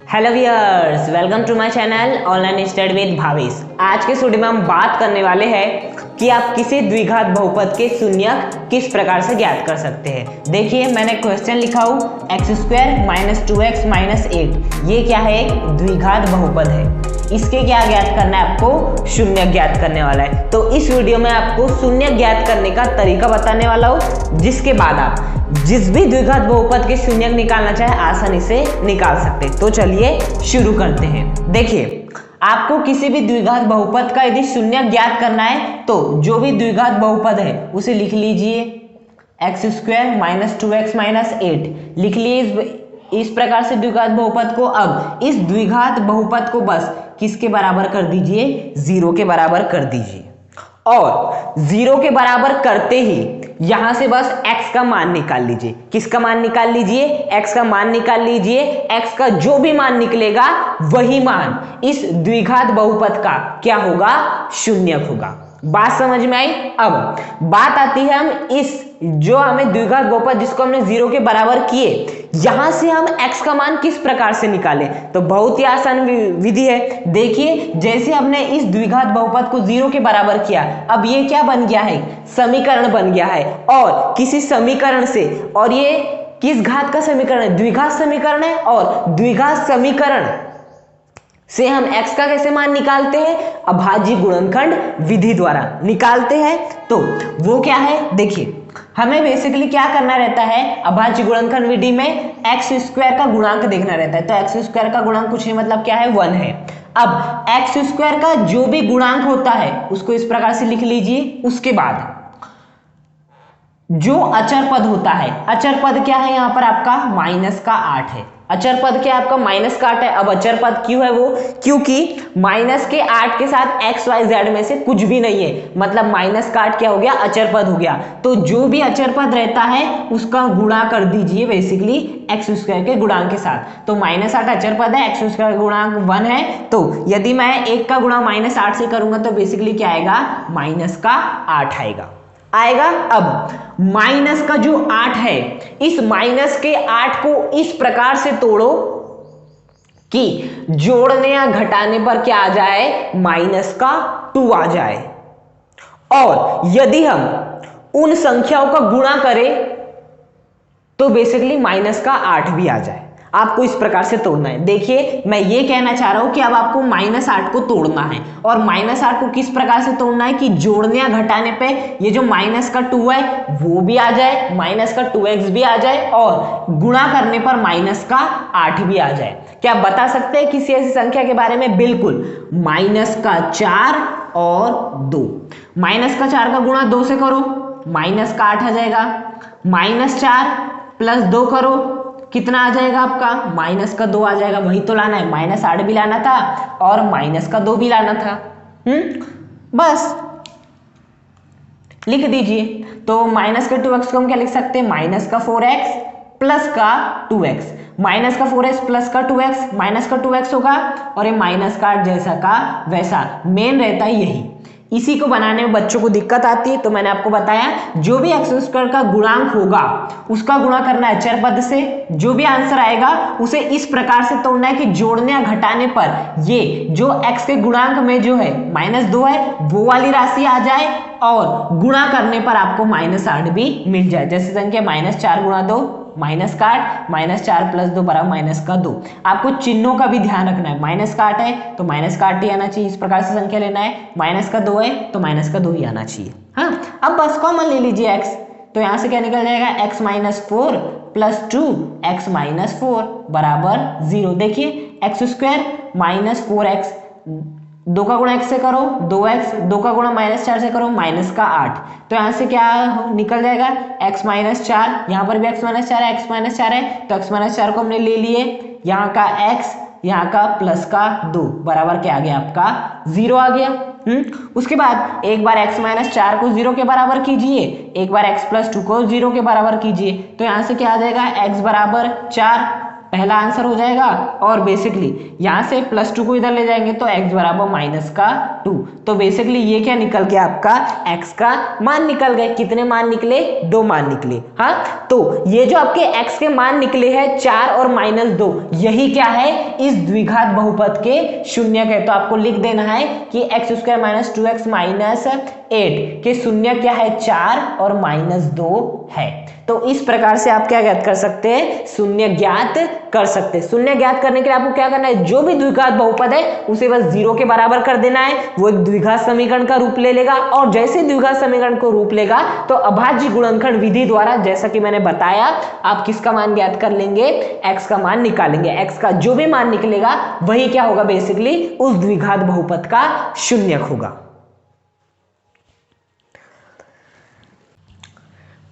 Hello viewers, welcome to my channel online study with Bhavesh. आज के studio में हम बात करने वाले हैं कि आप किसी द्विघात बहुपद के शून्यक किस प्रकार से ज्ञात कर सकते हैं। देखिए, मैंने क्वेश्चन लिखा हूँ x² - 2x - 8। ये क्या है? एक द्विघात बहुपद है। इसके क्या ज्ञात करना है? आपको शून्य ज्ञात करने वाला है। तो इस वीडियो में आपको शून्य ज्ञात करने का तरीका बताने वाला हूँ, जिसके बाद आप जिस भी द्विघात बहुपद के शून्यक निकालना चाहे आसानी से निकाल सकते हैं। तो चलिए शुरू करते हैं। देखिए, आपको किसी भी द्विघात बहुपद का यदि शून्यक ज्ञात करना है तो जो भी द्विघात बहुपद है उसे लिख लीजिए x² - 2x - 8 लिख लिए। इस प्रकार से द्विघात बहुपद को, अब इस द्विघात बहुपद को बस किसके बराबर कर दीजिए? 0 के बराबर कर दीजिए। और 0 के बराबर करते ही यहां से बस x का मान निकाल लीजिए। किसका मान निकाल लीजिए? x का मान निकाल लीजिए। x का जो भी मान निकलेगा वही मान इस द्विघात बहुपद का क्या होगा? शून्यक होगा। बात समझ में आई? अब बात आती है हम इस जो हमें द्विघात बहुपद जिसको हमने 0 के बराबर किए, यहां से हम x का मान किस प्रकार से निकालें? तो बहुत ही आसान विधि है। देखिए, जैसे हमने इस द्विघात बहुपद को 0 के बराबर किया, अब ये क्या बन गया है? समीकरण बन गया है। और किसी समीकरण से, और ये किस घात का समीकरण है? द्विघात समीकरण है। और द्विघात समीकरण से हम x का कैसे मान निकालते हैं? अभाज्य गुणनखंड विधि द्वारा निकालते हैं। तो वो क्या है? देखिए, हमें बेसिकली क्या करना रहता है? अभाज्य गुणनखंड विधि में x² का गुणांक देखना रहता है। तो x² का गुणांक कुछ नहीं, मतलब क्या है? 1 है। अब x² का जो भी गुणांक होता है उसको इस प्रकार से लिख लीजिए। उसके बाद जो अचर पद होता है, अचर पद क्या है? यहाँ पर आपका -8 है। अचर पद क्या है? आपका -8 है। अब अचर पद क्यों है वो? क्योंकि -8 के साथ x y z में से कुछ भी नहीं है, मतलब -8 क्या हो गया? अचर पद हो गया। तो जो भी अचर पद रहता है उसका गुणा कर दीजिए बेसिकली x² के गुणांक के साथ। तो -8 अचर पद है, x² का गुणांक 1 है। तो यदि मैं 1 का गुणा -8 से करूंगा तो बेसिकली क्या आएगा? -8 आएगा। अब माइनस का जो 8 है, इस -8 को इस प्रकार से तोड़ो कि जोड़ने या घटाने पर क्या आ जाए? -2 आ जाए। और यदि हम उन संख्याओं का गुणा करें तो बेसिकली -8 भी आ जाए। आपको इस प्रकार से तोड़ना है। देखिए, मैं ये कहना चाह रहा हूं कि अब आपको -8 को तोड़ना है। और -8 को किस प्रकार से तोड़ना है कि जोड़ने या घटाने पे ये जो -2 है वो भी आ जाए, -2x भी आ जाए, और गुणा करने पर -8 भी आ जाए। क्या आप बता सकते हैं किसी ऐसी संख्या के बारे में? बिल्कुल, -4 और 2। -4 का गुणा 2 से करो, -8 आ जाएगा। -4 + 2 करो, कितना आ जाएगा आपका? -2 आ जाएगा। वही तो लाना है, -8 भी लाना था और -2 भी लाना था। बस लिख दीजिए। तो -2x को हम क्या लिख सकते हैं? -4x + 2x। -4x + 2x, -2x होगा। और ये -8 जैसा का वैसा मेन रहता है यही। इसी को बनाने में बच्चों को दिक्कत आती है। तो मैंने आपको बताया, जो भी x² का गुणांक होगा उसका गुणा करना है अचर पद से। जो भी आंसर आएगा उसे इस प्रकार से तोड़ना है कि जोड़ने या घटाने पर ये जो x के गुणांक में जो है -2 है वो वाली राशि आ जाए, और गुणा करने पर आपको -8 भी मिल जाए। जैसे संख्या -4 × 2 -8, -4 + 2 बराबर -2। आपको चिन्हों का भी ध्यान रखना है। -8 है तो -8 ही आना चाहिए, इस प्रकार से संख्या लेना है। -2 है तो -2 ही आना चाहिए। हाँ, अब बस कॉमन ले लीजिए x। तो यहां से क्या निकल जाएगा? x - 4 + 2x - 4 बराबर 0। देखिए, x² - 4x, 2 का गुणा x से करो 2x, 2 का गुणा -4 से करो -8। तो यहां से क्या निकल जाएगा? x - 4, यहां पर भी x - 4 है, x - 4 है, तो x - 4 को हमने ले लिए। यहाँ का x, यहाँ का +2 बराबर क्या आ गया? आपका 0 आ गया। उसके बाद एक बार x - 4 को 0 के बराबर कीजिए, एक बार x + 2 को 0 के बराबर कीजिए। तो यहां से क्या आ जाएगा? x बराबर 4, पहला आंसर हो जाएगा। और बेसिकली यहाँ से +2 को इधर ले जाएंगे तो x बराबर -2। तो बेसिकली ये क्या निकल गया आपका x का मान निकल गए। कितने मान निकले? 2 मान निकले। हाँ, तो ये जो आपके x के मान निकले हैं 4 और -2, यही क्या है? इस द्विघात बहुपद के शून्यक है। तो आपको लिख देना है कि x² - 2x - 8 के शून्य क्या है? 4 और -2 है। तो इस प्रकार से आप क्या ज्ञात कर सकते हैं? शून्य ज्ञात कर सकते हैं। शून्य ज्ञात करने के लिए आपको क्या करना है? जो भी द्विघात बहुपद है उसे बस 0 के बराबर कर देना है, वो एक द्विघात समीकरण का रूप ले लेगा। और जैसे द्विघात समीकरण को रूप लेगा तो अभाज्य गुणनखंड विधि द्वारा, जैसा कि मैंने बताया, आप किसका मान ज्ञात कर लेंगे? x का मान निकालेंगे। x का जो भी मान निकलेगा वही क्या होगा? बेसिकली उस द्विघात बहुपद का शून्यक होगा।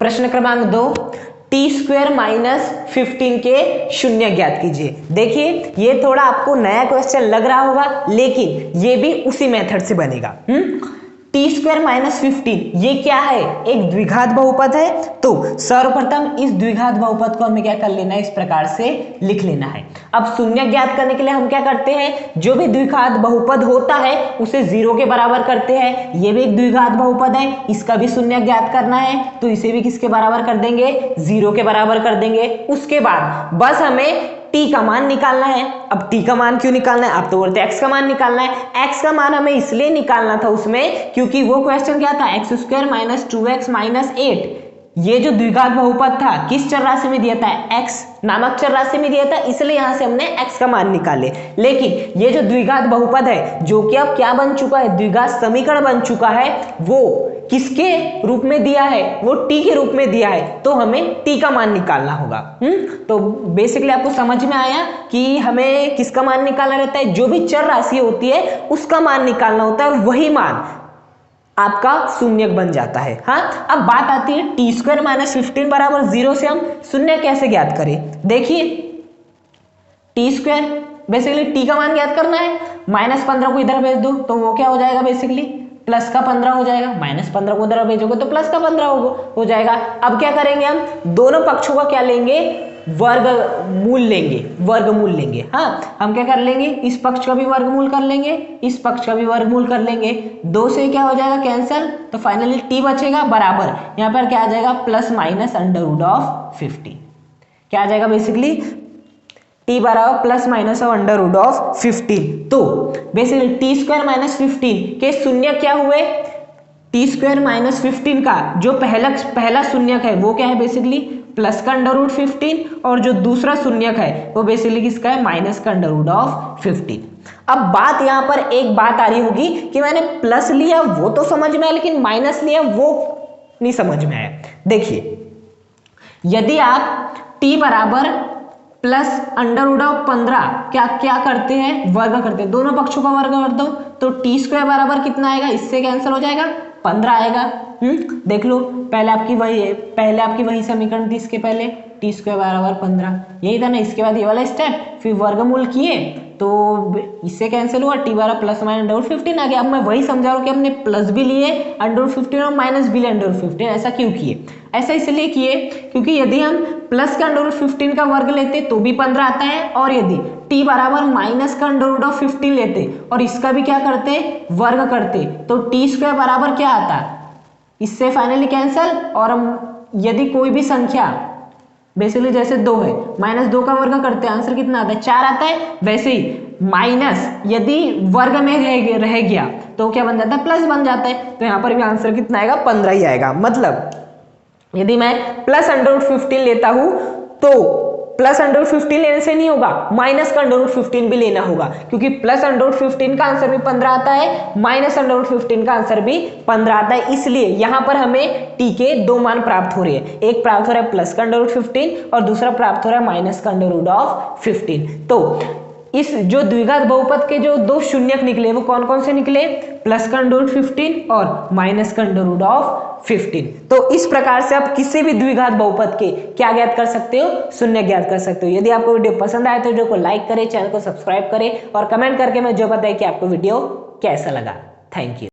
प्रश्न क्रमांक 2, t² - 15 के शून्य ज्ञात कीजिए। देखिए ये थोड़ा आपको नया क्वेश्चन लग रहा होगा, लेकिन ये भी उसी मेथड से बनेगा। t² - 15 ये क्या है? एक द्विघात बहुपद है। तो सर्वप्रथम इस द्विघात बहुपद को हमें क्या कर लेना है? इस प्रकार से लिख लेना है। अब शून्य ज्ञात करने के लिए हम क्या करते हैं? जो भी द्विघात बहुपद होता है उसे 0 के बराबर करते हैं। ये भी एक द्विघात बहुपद है, इसका भी शून्य ज्ञात करना है, तो इसे भी किसके बराबर कर देंगे? 0 के बराबर कर देंगे। उसके बाद बस हमें t का मान निकालना है। अब t का मान क्यों निकालना है? आप तो बोलते हैं x का मान निकालना है। x का मान हमें इसलिए निकालना था उसमें क्योंकि वो क्वेश्चन क्या था? x² - 2x - 8। ये जो द्विघात बहुपद था किस चर राशि में दिया था? x नामक चर राशि में दिया था, इसलिए यहां से हमने x का मान निकाले। लेकिन ये जो द्विघात बहुपद है जो कि अब क्या बन चुका है? द्विघात समीकरण बन चुका है, वो किसके रूप में दिया है? वो t के रूप में दिया है, तो हमें t का मान निकालना होगा। तो बेसिकली आपको समझ में आया कि हमें किसका मान निकालना रहता है? जो भी चर राशि होती है उसका मान निकालना होता है, और वही मान आपका शून्यक बन जाता है। हाँ, अब बात आती है t² - 15 बराबर 0 से हम शून्य कैसे ज्ञात करें? देखिए t² बेसिकली t का मान ज्ञात करना है। -15 को इधर भेज दो तो वो क्या हो जाएगा? बेसिकली +15 हो जाएगा। -15 को उधर भेजोगे तो +15 हो जाएगा। अब क्या करेंगे? हम दोनों पक्षों का क्या लेंगे? वर्गमूल लेंगे। हाँ, हम क्या कर लेंगे? इस पक्ष का भी वर्गमूल कर लेंगे, इस पक्ष का भी वर्गमूल कर लेंगे। 2 से क्या हो जाएगा? कैंसिल। तो फाइनली t बचेगा बराबर, यहाँ पर क्या आ जाएगा? ±√15। क्या आ जाएगा? बेसिकली t बराबर ±√15। तो बेसिकली t² - 15 के शून्य क्या हुए? t² - 15 का जो पहला शून्यक है वो क्या है? बेसिकली +√15, और जो दूसरा शून्यक है वो बेसिकली किसका है? -√15। अब बात यहाँ पर एक बात आ रही होगी कि मैंने प्लस लिया वो तो समझ में आया, लेकिन माइनस लिया वो नहीं समझ में आया। देखिए यदि आप t बराबर +√15 क्या करते हैं? वर्ग करते हैं। दोनों पक्षों का वर्ग कर दो तो t² बराबर कितना आएगा? इससे कैंसिल हो जाएगा, 15 आएगा। देख लो, पहले आपकी वही समीकरण थी। इसके पहले t² बराबर 15 यही था ना। इसके बाद ये वाला स्टेप, फिर वर्गमूल किए तो इससे कैंसिल हुआ, t बराबर +√15 आ गया। अब मैं वही समझा रहा हूँ कि हमने प्लस भी लिए √15 और माइनस भी लिए √15। ऐसा क्यों किए? ऐसा इसलिए किए क्योंकि यदि हम प्लस का √15 का वर्ग लेते तो भी 15 आता है, और यदि t बराबर माइनस का √15 लेते और इसका भी क्या करते? वर्ग करते, तो t² बराबर क्या आता? इससे फाइनली कैंसिल। और हम यदि कोई भी संख्या बेसिकली जैसे 2 है, -2 का वर्ग करते हैं, आंसर कितना आता है? 4 आता है। वैसे ही माइनस यदि वर्ग में रह गया तो क्या बन जाता है? प्लस बन जाता है। तो यहाँ पर भी आंसर कितना आएगा? 15 ही आएगा। मतलब यदि मैं +√15 लेता हूं तो +√15 लेने से नहीं होगा, -√15 भी लेना होगा, क्योंकि +√15 का आंसर भी 15 आता है, -√15 का आंसर भी 15 आता है। इसलिए यहां पर हमें t के 2 मान प्राप्त हो रहे हैं। एक प्राप्त हो रहा है +√15 और दूसरा प्राप्त हो रहा है -√15। तो इस जो द्विघात बहुपद के जो 2 शून्यक निकले वो कौन कौन से निकले? +√15 और -√15। तो इस प्रकार से आप किसी भी द्विघात बहुपद के क्या ज्ञात कर सकते हो? शून्य ज्ञात कर सकते हो। यदि आपको वीडियो पसंद आए तो वीडियो को लाइक करें, चैनल को सब्सक्राइब करें और कमेंट करके मुझे बताएं कि आपको वीडियो कैसा लगा। Thank you.